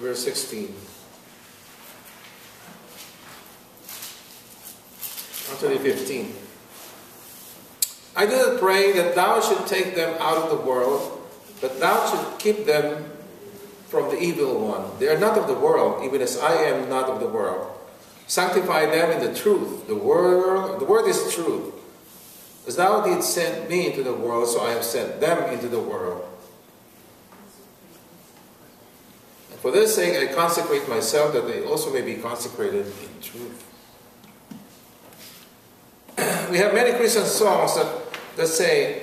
verse 16. Actually 15. I do not pray that thou should take them out of the world, but thou should keep them from the evil one. They are not of the world, even as I am not of the world. Sanctify them in the truth. The word is truth. As thou didst send me into the world, so I have sent them into the world. And for this sake I consecrate myself, that they also may be consecrated in truth. We have many Christian songs that say,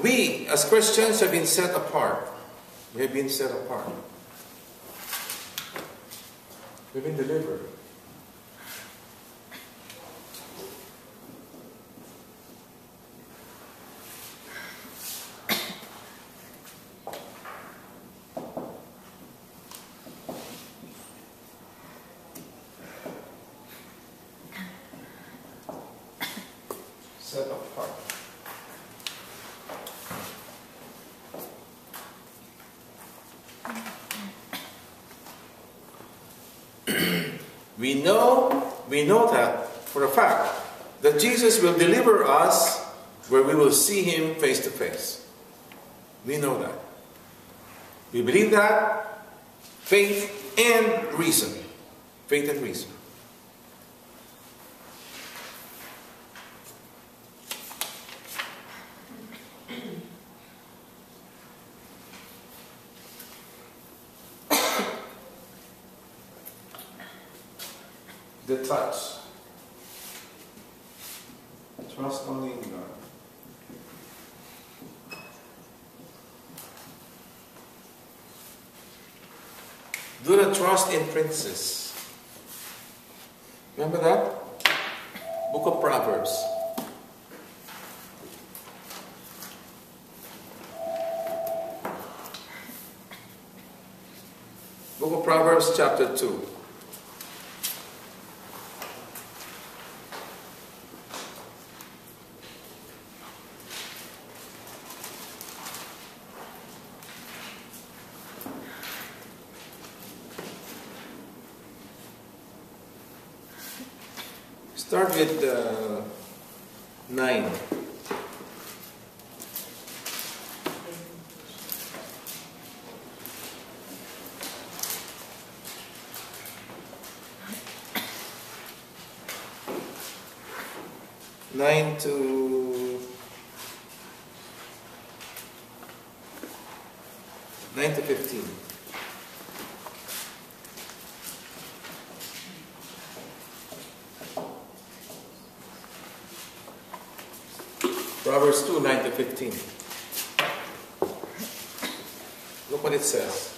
we as Christians have been set apart. We have been set apart. We've been delivered. Set apart. We know that for a fact that Jesus will deliver us where we will see Him face to face. We know that. We believe that. Faith and reason. Faith and reason. The touch. Trust only in God. Do not trust in princes. Remember that? Book of Proverbs. Book of Proverbs chapter 2. Start with 9. Nine to 15. Proverbs 2, 9 to 15. Look what it says.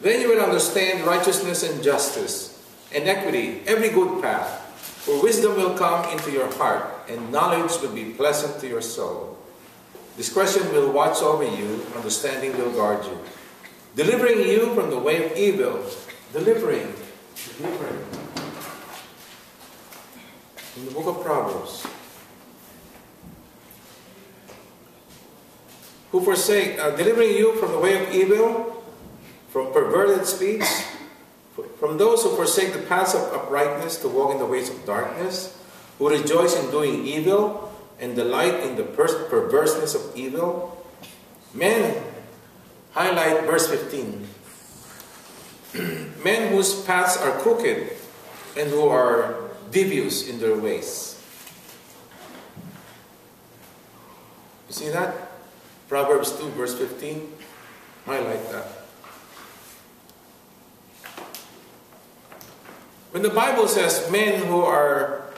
Then you will understand righteousness and justice, and equity, every good path. For wisdom will come into your heart, and knowledge will be pleasant to your soul. Discretion will watch over you, understanding will guard you. Delivering you from the way of evil. Delivering. In the book of Proverbs. Who forsake, delivering you from the way of evil, from perverted speech, from those who forsake the paths of uprightness to walk in the ways of darkness, who rejoice in doing evil and delight in the perverseness of evil. Men, highlight verse 15. Men whose paths are crooked and who are devious in their ways. You see that? Proverbs 2 verse 15. Highlight that. When the Bible says men who are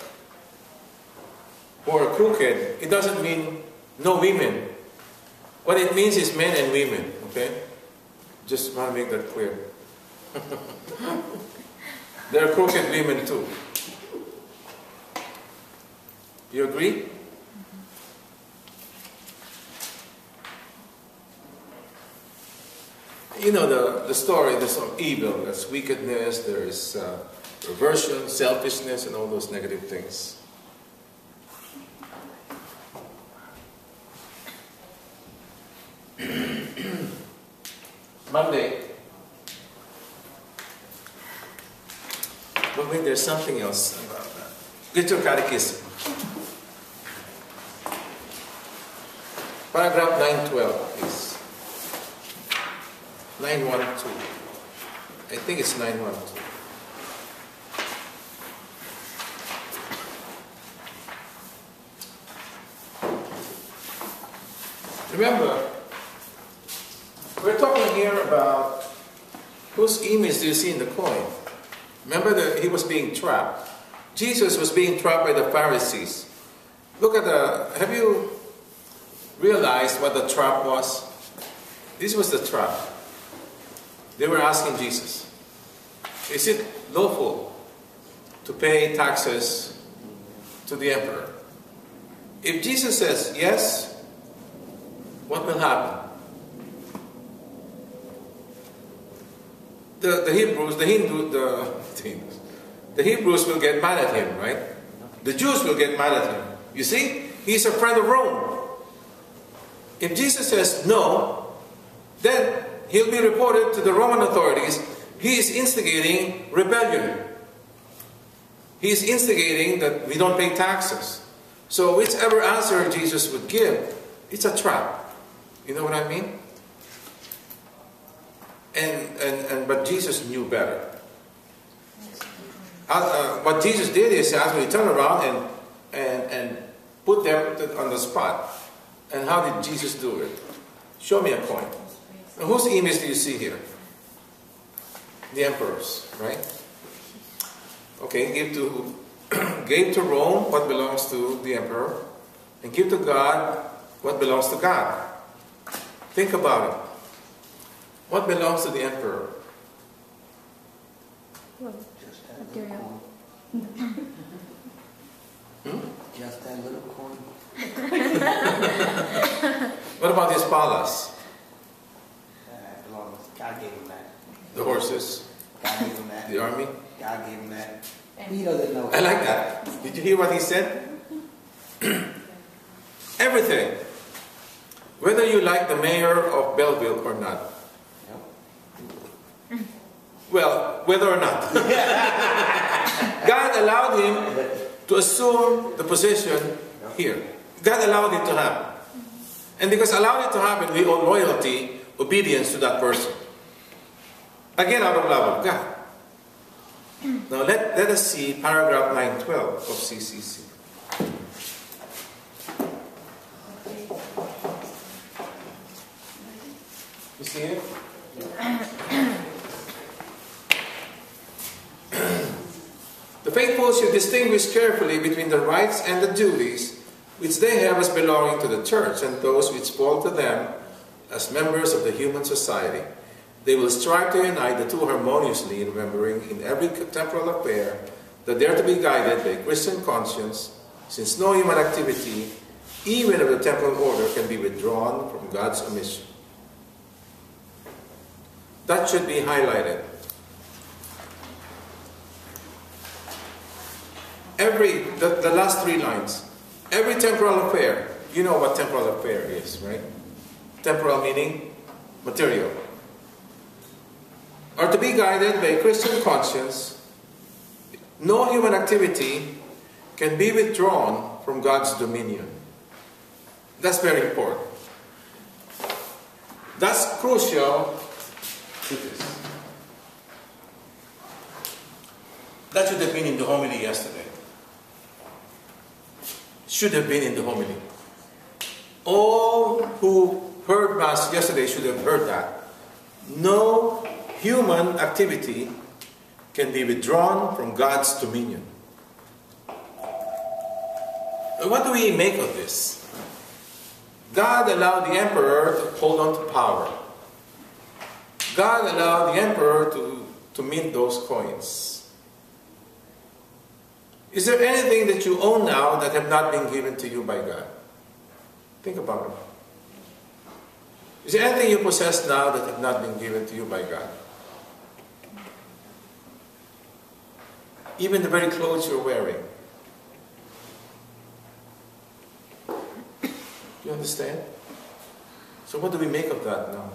crooked, it doesn't mean no women. What it means is men and women, okay? Just want to make that clear. There are crooked women too. You agree? You know the story, there's some evil, there's wickedness, there's perversion, selfishness, and all those negative things. Monday. But wait, there's something else about that. Get your catechism. Paragraph 912, please. 912. I think it's 912. Remember, we're talking here about whose image do you see in the coin? Remember that he was being trapped. Jesus was being trapped by the Pharisees. Look at have you realized what the trap was? This was the trap. They were asking Jesus, is it lawful to pay taxes to the emperor? If Jesus says yes, what will happen? The Hebrews will get mad at him, right? The Jews will get mad at him. You see, he's a friend of Rome. If Jesus says no, then he'll be reported to the Roman authorities. He is instigating rebellion. He is instigating that we don't pay taxes. So whichever answer Jesus would give, it's a trap. You know what I mean? But Jesus knew better. What Jesus did is actually turn around and put them on the spot. And how did Jesus do it? Show me a coin. Now, whose image do you see here? The emperor's, right? Okay, gave to Rome what belongs to the emperor, and give to God what belongs to God. Think about it. What belongs to the emperor? Material. Just that little coin. What about his palace? God gave him that. The horses? God gave him that. The army? God gave him that. He doesn't know. I like that. Did you hear what he said? Everything. Whether you like the mayor of Belleville or not. Yep. Well, whether or not. God allowed him to assume the position here. God allowed it to happen. And because allowed it to happen, we owe loyalty, obedience to that person. Again, out of love of God. Now let us see paragraph 912 of CCC. You see it? The faithful should distinguish carefully between the rights and the duties which they have as belonging to the church and those which fall to them as members of the human society. They will strive to unite the two harmoniously, remembering in every temporal affair that they are to be guided by Christian conscience, since no human activity, even of the temporal order, can be withdrawn from God's omission. That should be highlighted. The last three lines. Every temporal affair, you know what temporal affair is, right? Temporal meaning material. Are to be guided by Christian conscience. No human activity can be withdrawn from God's dominion. That's very important. That's crucial to this. That should have been in the homily yesterday. Should have been in the homily. All who heard Mass yesterday should have heard that. No human activity can be withdrawn from God's dominion. What do we make of this? God allowed the emperor to hold on to power. God allowed the emperor to mint those coins. Is there anything that you own now that have not been given to you by God? Think about it. Is there anything you possess now that have not been given to you by God? Even the very clothes you're wearing. Do you understand? So what do we make of that now?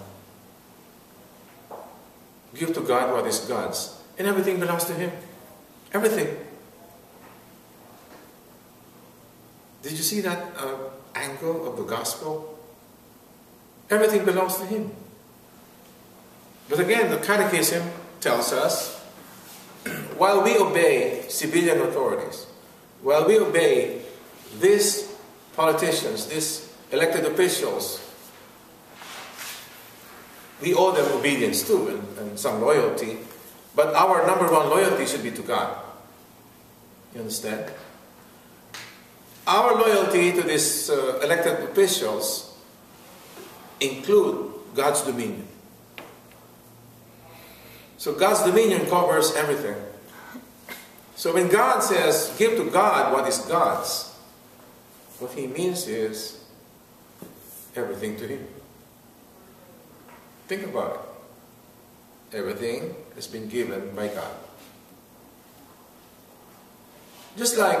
Give to God what is God's. And everything belongs to Him. Everything. Did you see that angle of the gospel? Everything belongs to Him. But again, the Catechism tells us, while we obey civilian authorities, while we obey these politicians, these elected officials, we owe them obedience too, and some loyalty. But our number one loyalty should be to God. You understand? Our loyalty to these elected officials include God's dominion. So God's dominion covers everything. So when God says, give to God what is God's, what He means is everything to Him. Think about it. Everything has been given by God. Just like,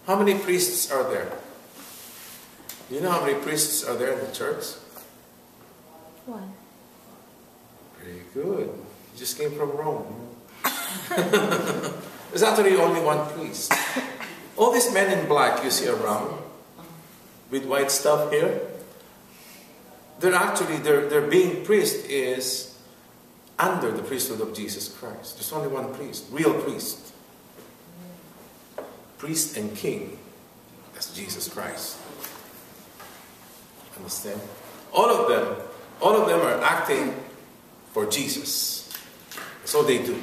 how many priests are there? Do you know how many priests are there in the church? One. Very good. You just came from Rome. There's actually only one priest. All these men in black you see around, with white stuff here, their being priest is under the priesthood of Jesus Christ. There's only one priest, real priest. Priest and king. That's Jesus Christ. Understand? All of them are acting for Jesus. So they do.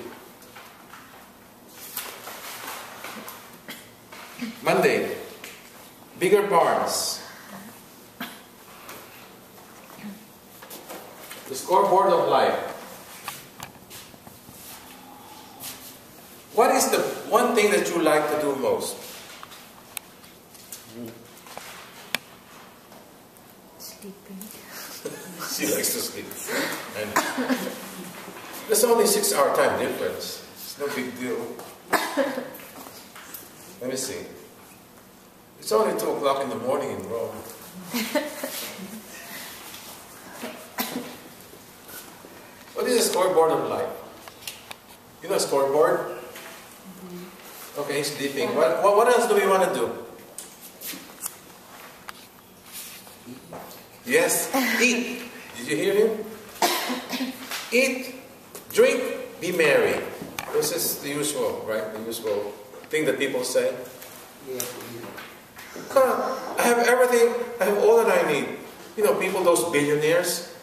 Monday, bigger barns. The scoreboard of life. What is the one thing that you like to do most? Sleeping. She likes to sleep. And there's only 6-hour time difference. It's no big deal. Let me see. It's only 2 o'clock in the morning in Rome. What is a scoreboard of life? You know a scoreboard? Okay, sleeping. What else do we want to do? Yes, eat. Did you hear him? Eat, drink, be merry. This is the usual, right? The usual thing that people say. Yeah. God, I have everything. I have all that I need. You know, people, those billionaires,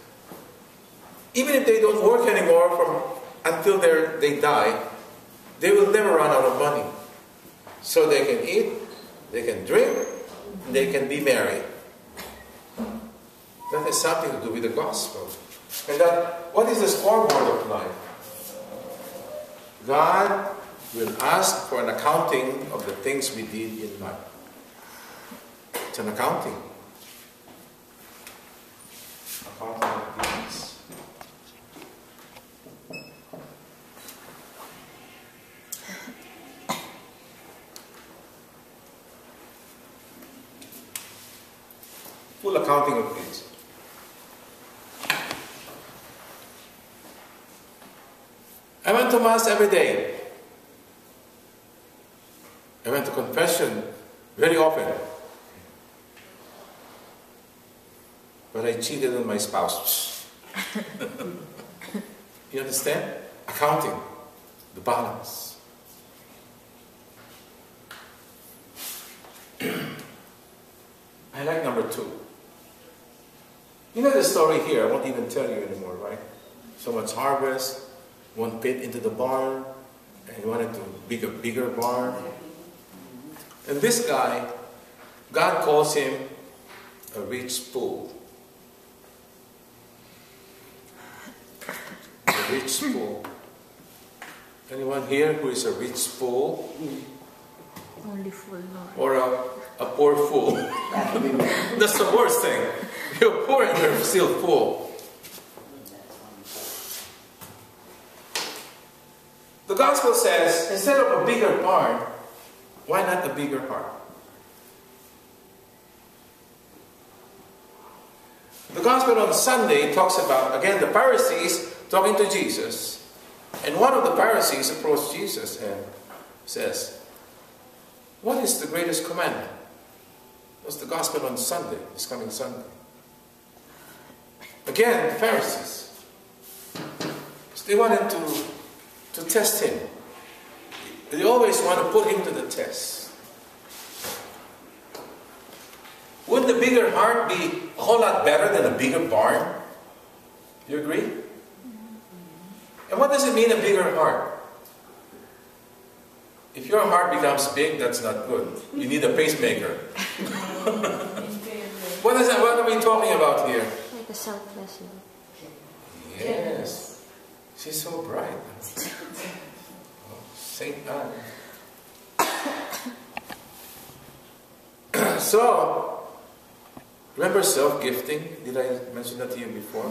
even if they don't work anymore until they die, they will never run out of money. So they can eat, they can drink, they can be merry. That has something to do with the gospel. And what is the scoreboard of life? God will ask for an accounting of the things we did in life. It's an accounting. Accounting of deeds. Full accounting of deeds. I went to Mass every day. I went to confession very often. But I cheated on my spouse. You understand? Accounting. The balance. I like number 2. You know the story here. I won't even tell you anymore, right? So much harvest. One pit into the barn, and he wanted to make a bigger barn. And this guy, God calls him a rich fool. A rich fool. Anyone here who is a rich fool? Only full, Lord. Or a poor fool? That's the worst thing. You're poor and you're still full. The gospel says, instead of a bigger barn, why not a bigger heart? The gospel on Sunday talks about, again, the Pharisees talking to Jesus, and one of the Pharisees approached Jesus and says, what is the greatest commandment? What's the gospel on Sunday, this coming Sunday? Again, the Pharisees. So they wanted to test him. They always want to put him to the test. Wouldn't a bigger heart be a whole lot better than a bigger barn? Do you agree? And what does it mean, a bigger heart? If your heart becomes big, that's not good. You need a pacemaker. What are we talking about here? Like a selfless love. Yes. She's so bright. Oh, Saint Anne. So, remember self-gifting? Did I mention that to you before?